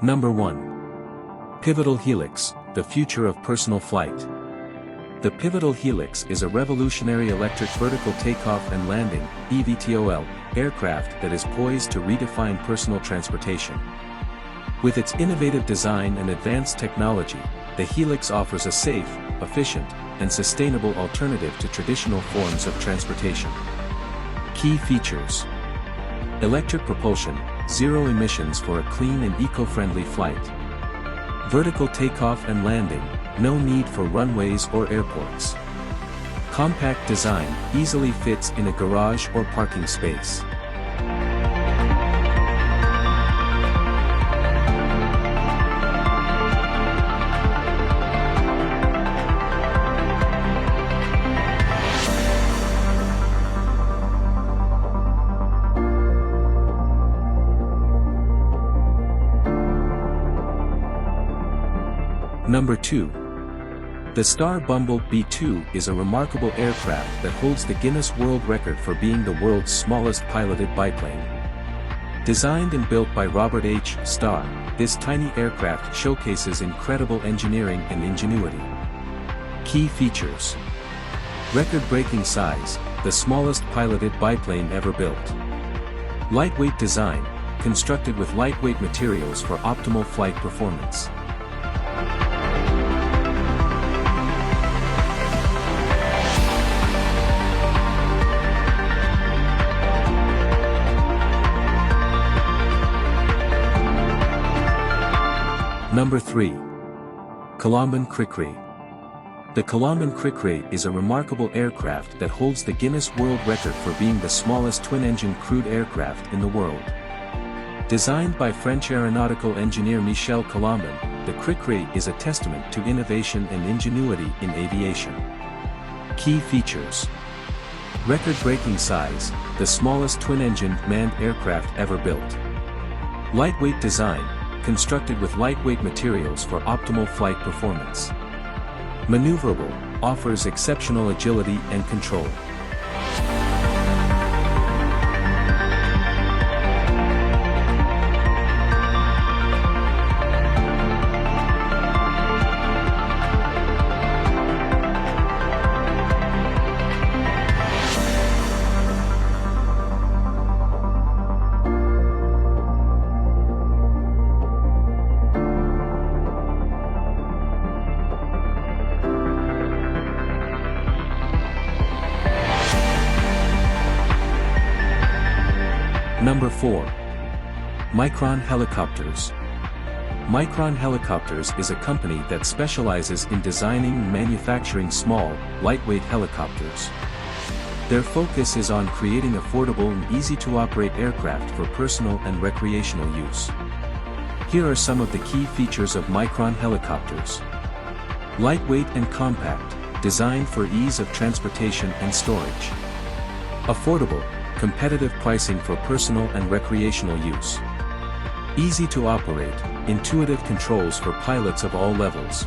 Number 1. Pivotal Helix, the future of personal flight. The Pivotal Helix is a revolutionary electric vertical takeoff and landing (eVTOL) aircraft that is poised to redefine personal transportation. With its innovative design and advanced technology, the Helix offers a safe, efficient, and sustainable alternative to traditional forms of transportation. Key features: electric propulsion, zero emissions for a clean and eco-friendly flight. Vertical takeoff and landing, no need for runways or airports. Compact design, easily fits in a garage or parking space. Number 2. The Starr Bumble Bee 2 is a remarkable aircraft that holds the Guinness World Record for being the world's smallest piloted biplane. Designed and built by Robert H. Starr, this tiny aircraft showcases incredible engineering and ingenuity. Key features: record-breaking size, the smallest piloted biplane ever built. Lightweight design, constructed with lightweight materials for optimal flight performance. Number 3. Colomban Cri-Cri. The Colomban Cri-Cri is a remarkable aircraft that holds the Guinness World Record for being the smallest twin-engine crewed aircraft in the world. Designed by French aeronautical engineer Michel Colomban, the Cri-Cri is a testament to innovation and ingenuity in aviation. Key features: record-breaking size, the smallest twin-engined manned aircraft ever built. Lightweight design, constructed with lightweight materials for optimal flight performance. Maneuverable, offers exceptional agility and control. Number 4. Micron Helicopters. Micron Helicopters is a company that specializes in designing and manufacturing small, lightweight helicopters. Their focus is on creating affordable and easy-to-operate aircraft for personal and recreational use. Here are some of the key features of Micron Helicopters. Lightweight and compact, designed for ease of transportation and storage. Affordable, competitive pricing for personal and recreational use. Easy to operate, intuitive controls for pilots of all levels.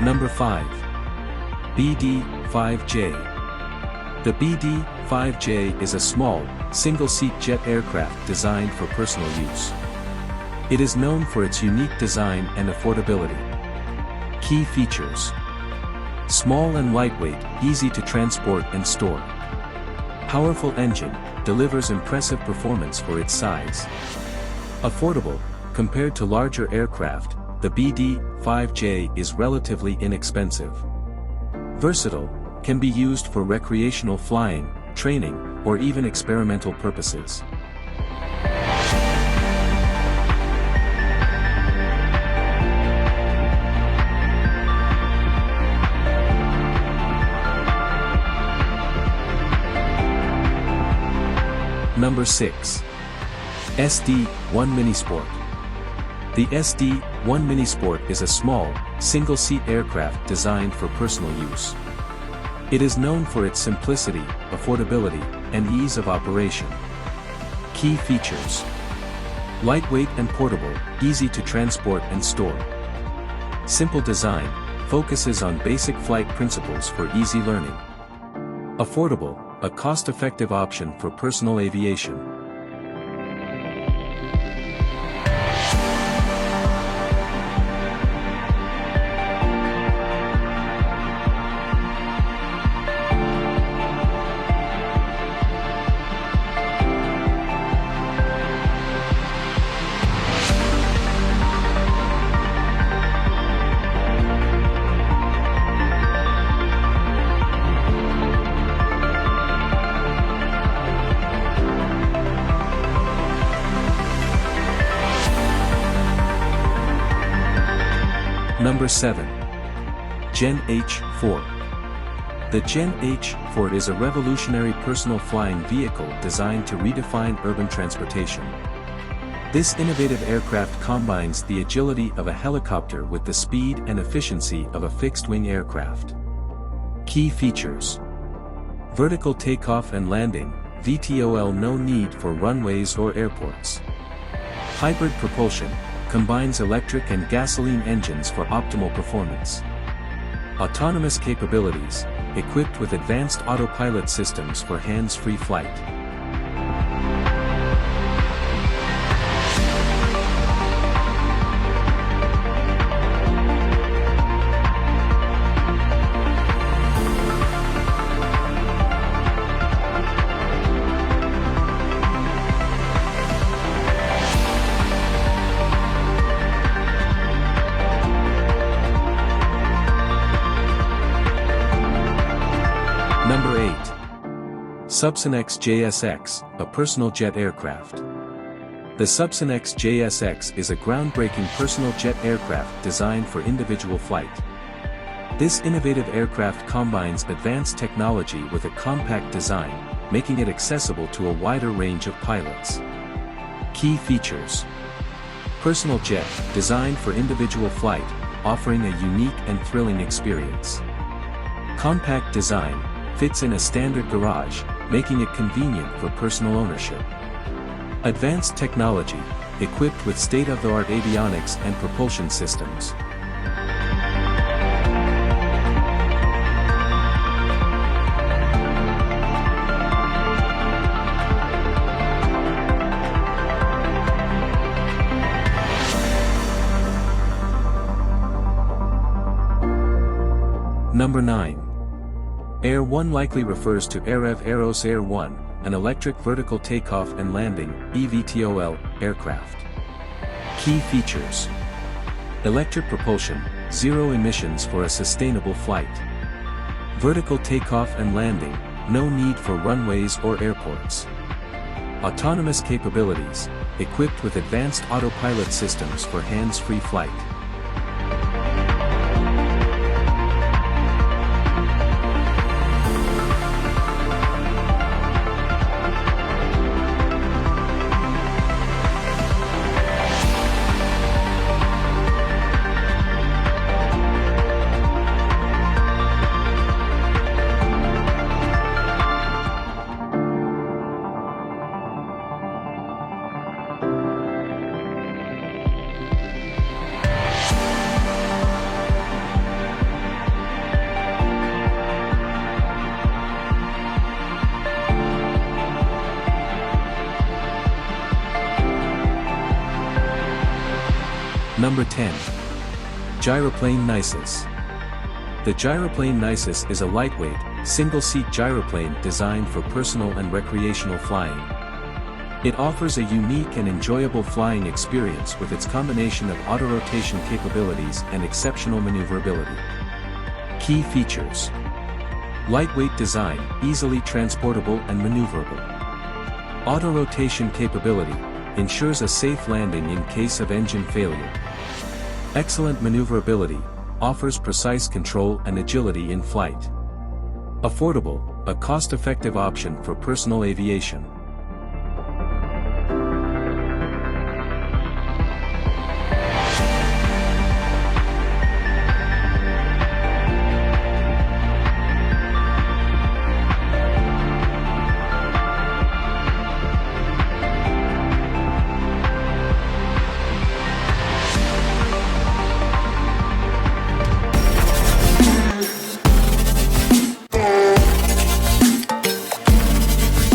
Number 5. BD-5J. The BD-5J is a small, single-seat jet aircraft designed for personal use. It is known for its unique design and affordability. Key features: small and lightweight, easy to transport and store. Powerful engine, delivers impressive performance for its size. Affordable, compared to larger aircraft, the BD-5J is relatively inexpensive. Versatile, can be used for recreational flying, training, or even experimental purposes. Number 6. SD-1 Minisport. The SD-1 One Minisport is a small, single-seat aircraft designed for personal use. It is known for its simplicity, affordability, and ease of operation. Key features: lightweight and portable, easy to transport and store. Simple design, focuses on basic flight principles for easy learning. Affordable, a cost-effective option for personal aviation. Number 7. Gen H-4. The Gen H-4 is a revolutionary personal flying vehicle designed to redefine urban transportation. This innovative aircraft combines the agility of a helicopter with the speed and efficiency of a fixed-wing aircraft. Key features: vertical takeoff and landing, VTOL, no need for runways or airports. Hybrid propulsion, combines electric and gasoline engines for optimal performance. Autonomous capabilities, equipped with advanced autopilot systems for hands-free flight. Number 8. Subsonex JSX, a personal jet aircraft. The Subsonex JSX is a groundbreaking personal jet aircraft designed for individual flight. This innovative aircraft combines advanced technology with a compact design, making it accessible to a wider range of pilots. Key features: personal jet, designed for individual flight, offering a unique and thrilling experience. Compact design, fits in a standard garage, making it convenient for personal ownership. Advanced technology, equipped with state-of-the-art avionics and propulsion systems. Number 9. Air 1 likely refers to Arev Aeros Air 1, an electric vertical takeoff and landing (eVTOL) aircraft. Key features: electric propulsion, zero emissions for a sustainable flight. Vertical takeoff and landing, no need for runways or airports. Autonomous capabilities, equipped with advanced autopilot systems for hands-free flight. Number 10. Gyroplane Nisus. The gyroplane Nisus is a lightweight, single-seat gyroplane designed for personal and recreational flying. It offers a unique and enjoyable flying experience with its combination of auto-rotation capabilities and exceptional maneuverability. Key features: lightweight design, easily transportable and maneuverable. Auto-rotation capability, ensures a safe landing in case of engine failure. Excellent maneuverability, offers precise control and agility in flight. Affordable, a cost-effective option for personal aviation.